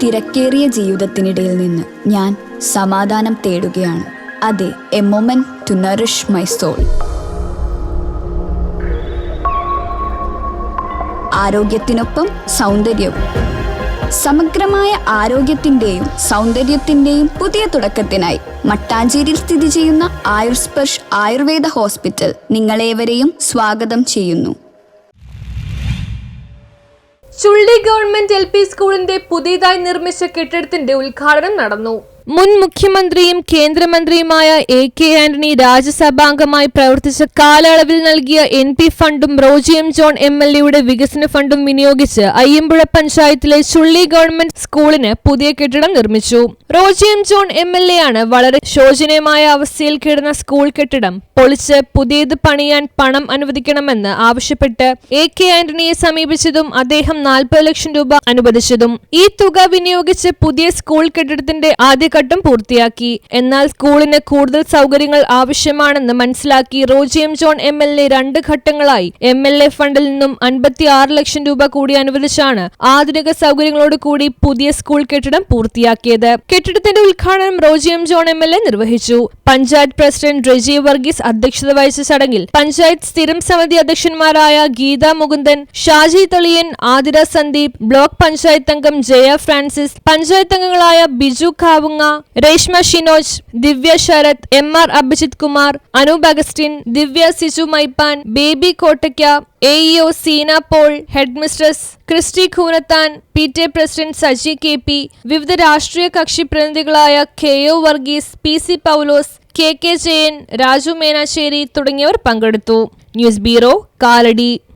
തിരക്കേറിയ ജീവിതത്തിനിടയിൽ നിന്ന് ഞാൻ സമാധാനം തേടുകയാണ്. അതെ, a moment to nourish my soul. ആരോഗ്യത്തിനൊപ്പം സൗന്ദര്യവും. സമഗ്രമായ ആരോഗ്യത്തിൻ്റെയും സൗന്ദര്യത്തിൻ്റെയും പുതിയ തുടക്കത്തിനായി മട്ടാഞ്ചേരിയിൽ സ്ഥിതി ചെയ്യുന്ന ആയുർസ്പർശ് ആയുർവേദ ഹോസ്പിറ്റൽ നിങ്ങളേവരെയും സ്വാഗതം ചെയ്യുന്നു. ചുള്ളി ഗവൺമെന്റ് LP സ്കൂളിന്റെ പുതിയതായി നിർമ്മിച്ച കെട്ടിടത്തിന്റെ ഉദ്ഘാടനം നടന്നു. മുൻ മുഖ്യമന്ത്രിയും കേന്ദ്രമന്ത്രിയുമായ AK ആന്റണി രാജ്യസഭാംഗമായി പ്രവർത്തിച്ച കാലയളവിൽ നൽകിയ NP ഫണ്ടും റോജി M. ജോൺ MLA വികസന ഫണ്ടും വിനിയോഗിച്ച് അയ്യമ്പുഴ പഞ്ചായത്തിലെ ചുള്ളി ഗവൺമെന്റ് സ്കൂളിന് പുതിയ കെട്ടിടം നിർമ്മിച്ചു. റോജി M. ജോൺ MLA ആണ് വളരെ ശോചനീയമായ അവസ്ഥയിൽ കിടന്ന സ്കൂൾ കെട്ടിടം പൊളിച്ച് പുതിയത് പണിയാൻ പണം അനുവദിക്കണമെന്ന് ആവശ്യപ്പെട്ട് AK ആന്റണിയെ സമീപിച്ചതും അദ്ദേഹം 40 ലക്ഷം രൂപ അനുവദിച്ചതും. ഈ തുക വിനിയോഗിച്ച് പുതിയ സ്കൂൾ കെട്ടിടത്തിന്റെ ആദ്യഘട്ടം പൂർത്തിയാക്കി. എന്നാൽ സ്കൂളിന് കൂടുതൽ സൗകര്യങ്ങൾ ആവശ്യമാണെന്ന് മനസ്സിലാക്കി റോജി M. ജോൺ MLA 2 ഘട്ടങ്ങളായി MLA ഫണ്ടിൽ നിന്നും 56 ലക്ഷം രൂപ കൂടി അനുവദിച്ചാണ് ആധുനിക സൗകര്യങ്ങളോട് കൂടി പുതിയ സ്കൂൾ കെട്ടിടം പൂർത്തിയാക്കിയത്. കെട്ടിടത്തിന്റെ ഉദ്ഘാടനം റോജി M. ജോൺ MLA നിർവഹിച്ചു. പഞ്ചായത്ത് പ്രസിഡന്റ് റെജി വർഗീസ് അധ്യക്ഷത വഹിച്ച ചടങ്ങിൽ പഞ്ചായത്ത് സ്ഥിരം സമിതി അധ്യക്ഷന്മാരായ ഗീത മുകുന്ദൻ, ഷാജി തളിയൻ, ആതിര സന്ദീപ്, ബ്ലോക്ക് പഞ്ചായത്ത് അംഗം ജയ ഫ്രാൻസിസ്, പഞ്ചായത്ത് അംഗങ്ങളായ Biju Kavunga, Reshma Shinoj, Divya Sharath, MR Abhijith Kumar, Anoop Augustine, Divya Siju Maippan, Baby Kottakka, AEO Seena Paul, headmistress Christy Khoonathan, PTA president Saji KP, വിവിധ രാഷ്ട്രീയ കക്ഷി പ്രതിനിധികളായ KO വർഗീസ്, PC പൗലോസ്, KK ജയൻ, രാജു മേനാശ്ശേരി തുടങ്ങിയവർ പങ്കെടുത്തു. News bureau, Kalady.